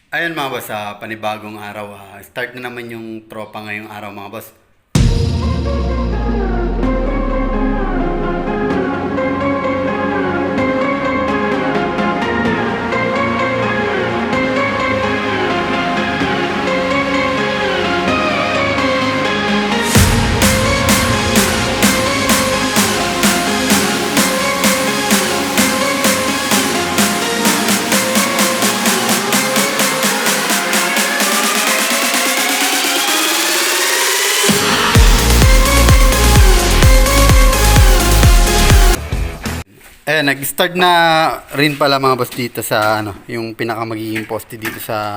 Ayun mga boss, panibagong araw. Start na naman yung tropa ngayong araw mga boss. Nag-start na rin pala mga boss dito sa yung pinaka magiging poste dito sa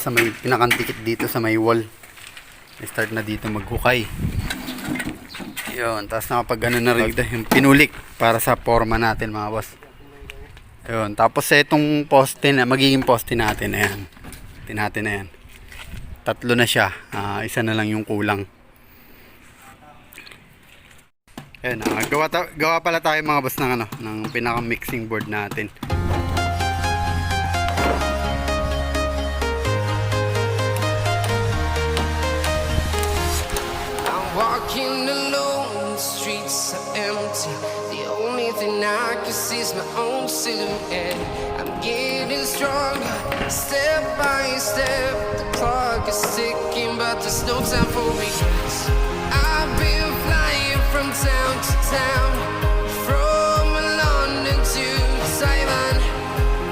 may pinakang tikit dito sa may wall. Start na dito maghukay. Yun, tapos nakapag na rin dito, yung pinulik para sa forma natin mga boss. Yun, tapos itong poste na magiging poste natin, ayan. Natin na yan. Tatlo na siya, isa na lang yung kulang. Ayan, gawa pala tayo mga boss ng pinaka mixing board natin. I'm walking alone, the streets are empty. The only thing I can see is my own silhouette. I'm getting stronger, step by step. The clock is ticking, but there's no time for regrets. I've been flying from town to town, from London to Taiwan.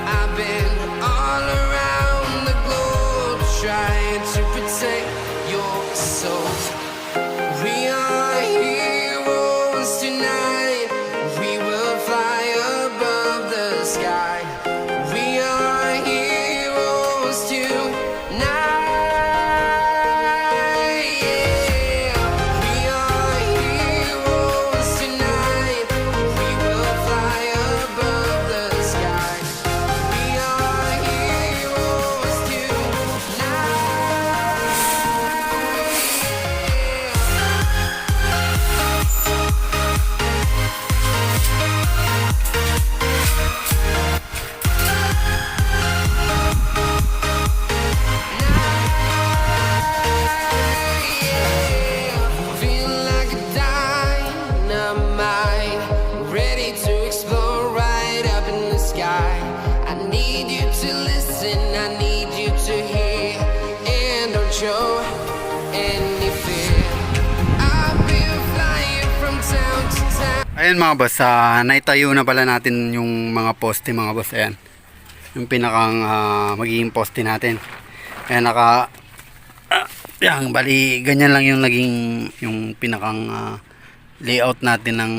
I've been all around the globe trying to protect your soul. We are heroes tonight. We will fly above the sky. We are heroes tonight. Show any fear. I've been flying from town to town. Ayan mga boss, naitayo na pala natin yung mga poste mga boss. Ayan, yung pinakang magiging poste natin. Ayan, yan, bali ganyan lang yung naging yung pinakang layout natin ng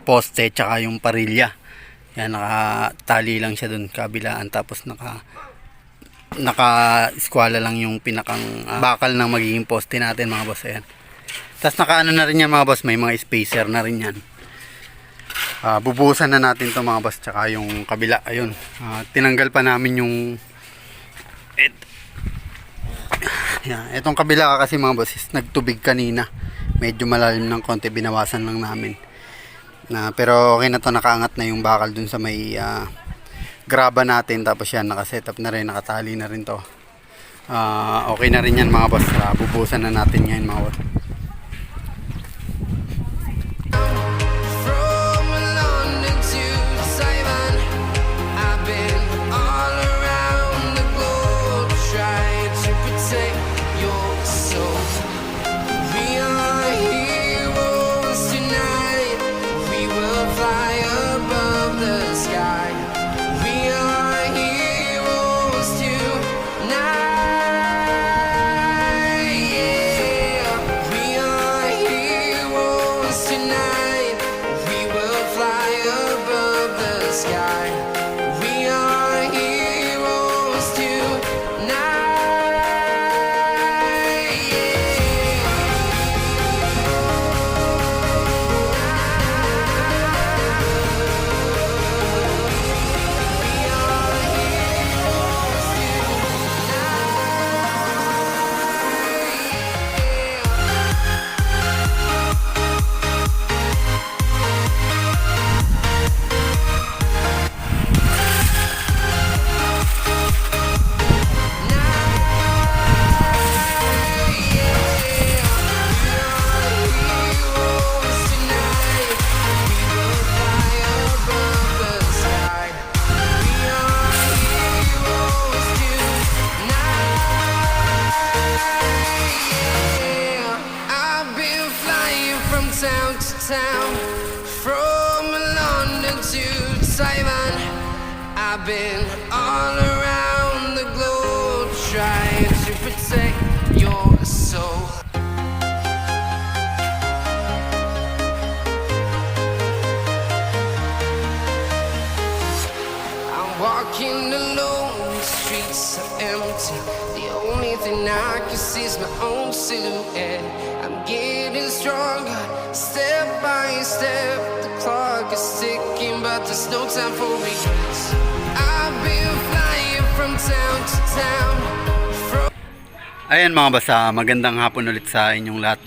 poste tsaka yung parilya. Yan, nakatali lang siya dun kabilaan, tapos naka-eskwala lang yung pinakang bakal ng magiging poste natin mga boss. Ayan, tapos nakaano na rin yan mga boss, may mga spacer na rin yan. Bubuhusan na natin to mga boss, tsaka yung kabila. Ayun, tinanggal pa namin yung itong kabila kasi mga boss is nagtubig kanina, medyo malalim ng konti, binawasan lang namin pero okay na to, nakaangat na yung bakal dun sa may graba natin, tapos yan nakasetup na rin, nakatali na rin to. Okay na rin yan mga boss. Bubuhusan na natin ngayon mga boss. From London to Taiwan, I've been all around the globe trying to protect your soul. We are heroes tonight. We will fly above the sky. We are heroes tonight. Yeah. We town, from London to Taiwan. I've been all around the globe trying to protect your soul. I'm walking alone, the streets are empty. The only thing I can see is my own silhouette. I'm getting stronger, step by step. The clock is ticking, but there's no time for regrets. I've been flying from town to town. Ayan mga boss, magandang hapon ulit sa inyong lahat.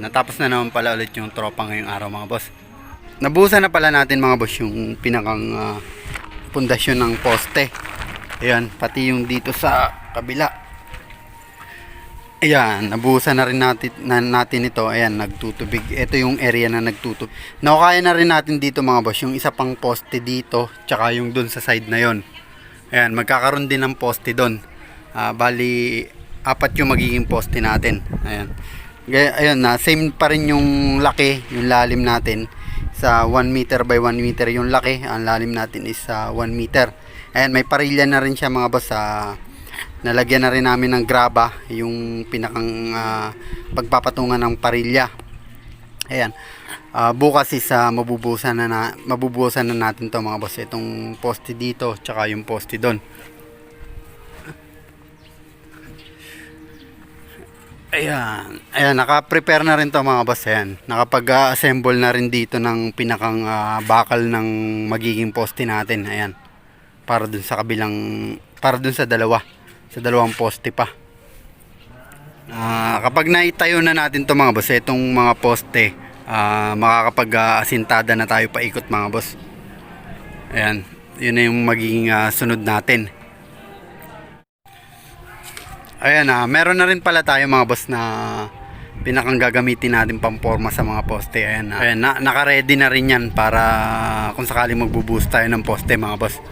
Natapos na naman pala ulit yung tropa ngayong araw mga boss. Nabuhusan na pala natin mga boss yung pinakang pundasyon ng poste. Ayan, pati yung dito sa kabila. Ayan, nabuhusan na rin natin ito. Ayan, nagtutubig. Ito yung area na nagtutubig. Nakakaya na rin natin dito mga boss, yung isa pang poste dito, tsaka yung dun sa side na yon. Ayan, magkakaroon din ng poste dun. Bali, 4 yung magiging poste natin. Ayan. Ayun na, same pa rin yung laki, yung lalim natin. Sa 1 meter by 1 meter yung laki. Ang lalim natin is 1 meter. Ayan, may parilya na rin siya mga boss. Nalagyan na rin namin ng graba yung pinakang pagpapatungan ng parilya. Ayan. Bukas is mabubuhusan na natin to mga boss. Itong poste dito, tsaka yung poste doon. Ayan, naka-prepare na rin to mga boss. Ayan, nakapag-assemble na rin dito ng pinakang bakal ng magiging poste natin. Ayan, para dun sa sa dalawang poste pa. Kapag naitayo na natin to mga boss, itong mga poste, makakapag-asintada na tayo paikot mga boss. Ayan, yun na yung magiging sunod natin. Ayan, meron na rin pala tayo mga boss na pinakang gagamitin natin pamporma sa mga poste. Ayan, naka-ready na rin yan para kung sakaling magbubuhos tayo ng poste mga boss.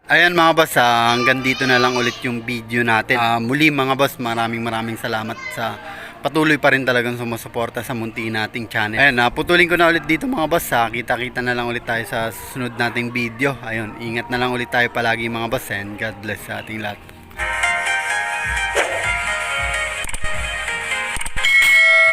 Ayan mga boss, hanggang dito na lang ulit yung video natin. Muli mga boss, maraming salamat sa patuloy pa rin talagang sumusuporta sa munti nating channel. Ayan, putulin ko na ulit dito mga boss. Kita-kita na lang ulit tayo sa susunod nating video. Ayun, ingat na lang ulit tayo palagi mga boss, and God bless sa ating lahat.